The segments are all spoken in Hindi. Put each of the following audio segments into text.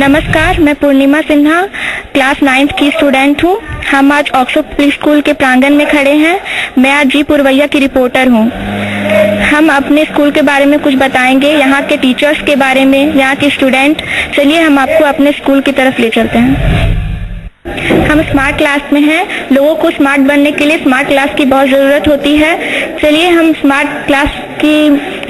नमस्कार, मैं पूर्णिमा सिन्हा क्लास 9th की स्टूडेंट हूँ। हम आज ऑक्सफोर्ड पब्लिक स्कूल के प्रांगण में खड़े हैं। मैं आज जी पुरवैया की रिपोर्टर हूँ। हम अपने स्कूल के बारे में कुछ बताएंगे, यहाँ के टीचर्स के बारे में, यहाँ के स्टूडेंट। चलिए हम आपको अपने स्कूल की तरफ ले चलते हैं। हम स्मार्ट क्लास में हैं। लोगों को स्मार्ट बनने के लिए स्मार्ट क्लास की बहुत ज़रूरत होती है। चलिए हम स्मार्ट क्लास की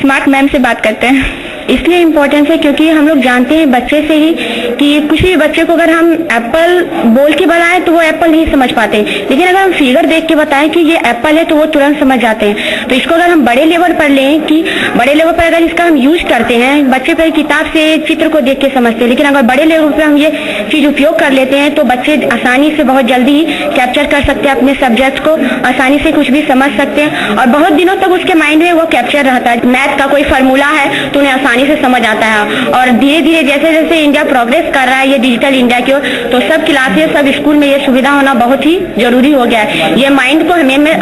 स्मार्ट मैम से बात करते हैं। इसलिए इम्पोर्टेंस है क्योंकि हम लोग जानते हैं बच्चे से ही कि किसी भी बच्चे को अगर हम एप्पल बोल के बताएं तो वो एप्पल नहीं समझ पाते, लेकिन अगर हम फिगर देख के बताएं कि ये एप्पल है तो वो तुरंत समझ जाते हैं। तो इसको अगर हम बड़े लेवल पर लें कि बड़े लेवल पर अगर इसका हम यूज करते हैं, बच्चे पर किताब से चित्र को देख के समझते हैं, लेकिन अगर बड़े लेवल पर हम ये चीज उपयोग कर लेते हैं तो बच्चे आसानी से बहुत जल्दी कैप्चर कर सकते हैं अपने सब्जेक्ट को, आसानी से कुछ भी समझ सकते हैं और बहुत दिनों तक उसके माइंड में वो कैप्चर रहता है। मैथ का कोई फार्मूला है तो उन्हें आसानी से समझ आता है और धीरे धीरे जैसे जैसे इंडिया प्रोग्रेस कर रहा है ये डिजिटल इंडिया की ओर, तो सब क्लासेस सब स्कूल में ये सुविधा होना बहुत ही जरूरी हो गया है। ये माइंड को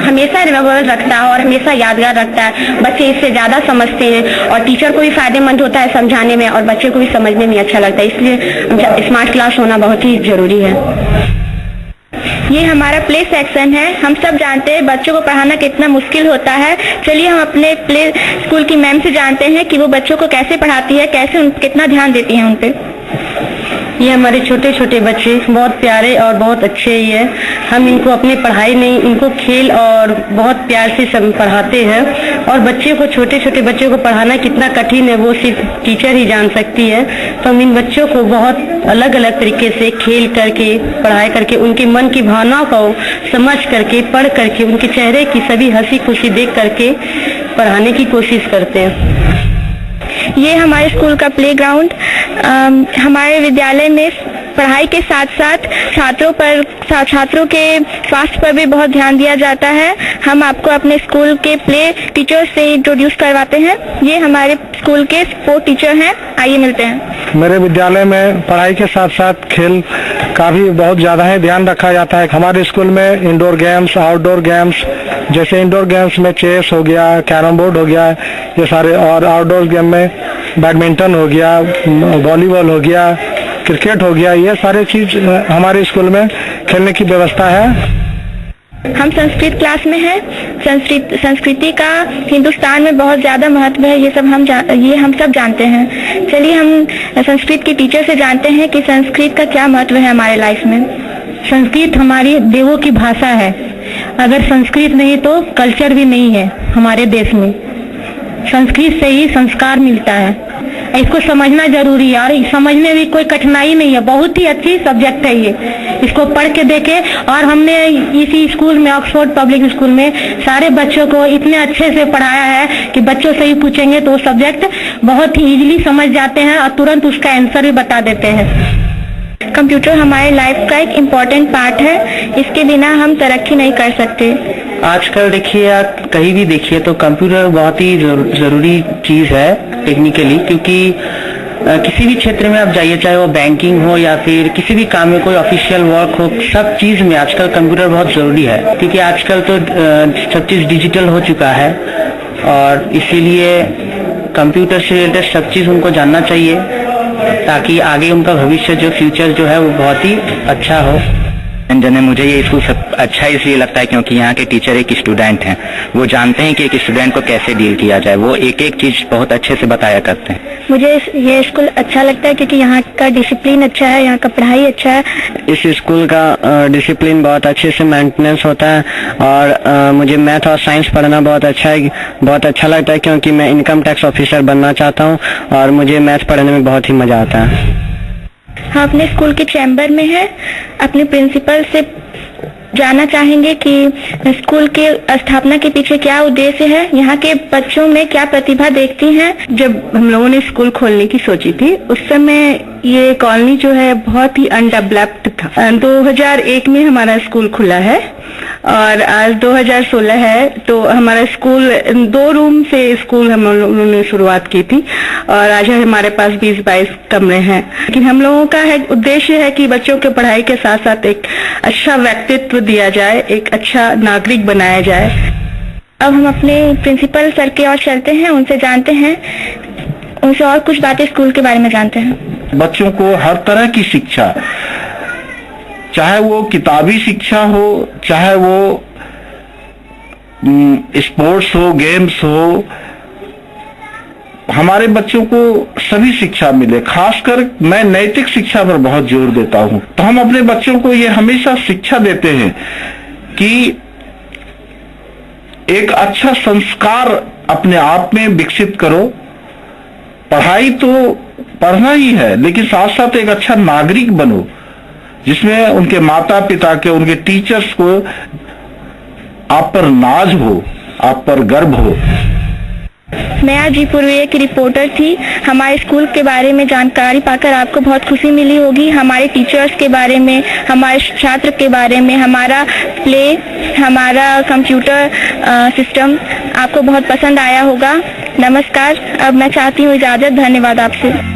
हमेशा रिमेम्बर रखता है और हमेशा यादगार रखता है। बच्चे इससे ज्यादा समझते हैं और टीचर को भी फायदेमंद होता है समझाने में और बच्चे को भी समझने में अच्छा लगता है। इसलिए स्मार्ट क्लास होना बहुत ही जरूरी है। ये हमारा प्ले सेक्शन है। हम सब जानते हैं बच्चों को पढ़ाना कितना मुश्किल होता है। चलिए हम अपने प्ले स्कूल की मैम से जानते हैं कि वो बच्चों को कैसे पढ़ाती है, कैसे कितना ध्यान देती हैं उन पे। ये हमारे छोटे छोटे बच्चे बहुत प्यारे और बहुत अच्छे ही है। हम इनको अपनी पढ़ाई नहीं, इनको खेल और बहुत प्यार से सब पढ़ाते हैं और बच्चे को, छोटे छोटे बच्चों को पढ़ाना कितना कठिन है वो सिर्फ टीचर ही जान सकती है। तो हम इन बच्चों को बहुत अलग अलग तरीके से खेल करके, पढ़ाई करके, उनके मन की भावनाओं को समझ करके, पढ़ करके, उनके चेहरे की सभी हंसी खुशी देख करके पढ़ाने की कोशिश करते हैं। ये हमारे स्कूल का प्लेग्राउंड। हमारे विद्यालय में पढ़ाई के साथ साथ छात्रों के स्वास्थ्य पर भी बहुत ध्यान दिया जाता है। हम आपको अपने स्कूल के प्ले टीचर से इंट्रोड्यूस करवाते हैं। ये हमारे स्कूल के स्पोर्ट टीचर हैं। आइए मिलते हैं। मेरे विद्यालय में पढ़ाई के साथ साथ खेल का भी बहुत ज्यादा है ध्यान रखा जाता है। हमारे स्कूल में इंडोर गेम्स, आउटडोर गेम्स, जैसे इंडोर गेम्स में चेस हो गया, कैरम बोर्ड हो गया, ये सारे, और आउटडोर गेम में बैडमिंटन हो गया, वॉलीबॉल हो गया, क्रिकेट हो गया, ये सारे चीज हमारे स्कूल में खेलने की व्यवस्था है। हम संस्कृत क्लास में हैं। संस्कृति का हिंदुस्तान में बहुत ज्यादा महत्व है, ये हम सब जानते हैं। चलिए हम संस्कृत के टीचर से जानते हैं कि संस्कृत का क्या महत्व है हमारे लाइफ में। संस्कृत हमारी देवों की भाषा है। अगर संस्कृत नहीं तो कल्चर भी नहीं है हमारे देश में। संस्कृत से ही संस्कार मिलता है। इसको समझना जरूरी है और समझने में कोई कठिनाई नहीं है। बहुत ही अच्छी सब्जेक्ट है ये। इसको पढ़ के देखे और हमने इसी स्कूल में, ऑक्सफोर्ड पब्लिक स्कूल में, सारे बच्चों को इतने अच्छे से पढ़ाया है कि बच्चों से ही पूछेंगे तो सब्जेक्ट बहुत ही इजीली समझ जाते हैं और तुरंत उसका आंसर भी बता देते हैं। कंप्यूटर हमारे लाइफ का एक इम्पोर्टेंट पार्ट है। इसके बिना हम तरक्की नहीं कर सकते। आजकल देखिए, आप कहीं भी देखिए तो कंप्यूटर बहुत ही जरूरी चीज है टेक्निकली, क्योंकि किसी भी क्षेत्र में आप जाइए, चाहे वो बैंकिंग हो या फिर किसी भी काम में कोई ऑफिशियल वर्क हो, सब चीज में आजकल कंप्यूटर बहुत जरूरी है। क्योंकि आजकल तो सब चीज डिजिटल हो चुका है और इसीलिए कंप्यूटर से रिलेटेड सब चीज उनको जानना चाहिए ताकि आगे उनका भविष्य, जो फ्यूचर जो है वो बहुत ही अच्छा हो। जने मुझे ये स्कूल सब अच्छा इसलिए लगता है क्योंकि यहाँ के टीचर एक स्टूडेंट हैं। वो जानते हैं कि एक स्टूडेंट को कैसे डील किया जाए। वो एक एक चीज बहुत अच्छे से बताया करते हैं। मुझे ये स्कूल अच्छा लगता है क्योंकि यहाँ का डिसिप्लिन अच्छा है, यहाँ का पढ़ाई अच्छा है। इस स्कूल का डिसिप्लिन बहुत अच्छे से मेंटेनेंस होता है और मुझे मैथ और साइंस पढ़ना बहुत अच्छा लगता है क्योंकि मैं इनकम टैक्स ऑफिसर बनना चाहता हूँ और मुझे मैथ पढ़ने में बहुत ही मजा आता है। हम अपने स्कूल के चैम्बर में हैं। अपने प्रिंसिपल से जानना चाहेंगे कि स्कूल के स्थापना के पीछे क्या उद्देश्य है, यहाँ के बच्चों में क्या प्रतिभा देखती हैं। जब हम लोगों ने स्कूल खोलने की सोची थी उस समय ये कॉलोनी जो है बहुत ही अनडेवलप्ड था। 2001 में हमारा स्कूल खुला है और आज 2016 है। तो हमारा स्कूल 2 रूम से स्कूल हम लोगों ने शुरुआत की थी और आज हमारे पास 20-22 कमरे हैं। लेकिन हम लोगों का उद्देश्य है कि बच्चों के पढ़ाई के साथ साथ एक अच्छा व्यक्तित्व दिया जाए, एक अच्छा नागरिक बनाया जाए। अब हम अपने प्रिंसिपल सर के और चलते हैं, उनसे जानते हैं, उनसे और कुछ बातें स्कूल के बारे में जानते हैं। बच्चों को हर तरह की शिक्षा, चाहे वो किताबी शिक्षा हो, चाहे वो स्पोर्ट्स हो, गेम्स हो, हमारे बच्चों को सभी शिक्षा मिले। खासकर मैं नैतिक शिक्षा पर बहुत जोर देता हूं। तो हम अपने बच्चों को ये हमेशा शिक्षा देते हैं कि एक अच्छा संस्कार अपने आप में विकसित करो। पढ़ाई तो पढ़ना ही है, लेकिन साथ साथ एक अच्छा नागरिक बनो, जिसमें उनके माता पिता के, उनके टीचर्स को आप पर नाज हो, आप पर गर्व हो। मैं आज जी पूर्वैया की रिपोर्टर थी। हमारे स्कूल के बारे में जानकारी पाकर आपको बहुत खुशी मिली होगी। हमारे टीचर्स के बारे में, हमारे छात्र के बारे में, हमारा प्ले, हमारा कंप्यूटर सिस्टम आपको बहुत पसंद आया होगा। नमस्कार। अब मैं चाहती हूँ इजाजत। धन्यवाद आपसे।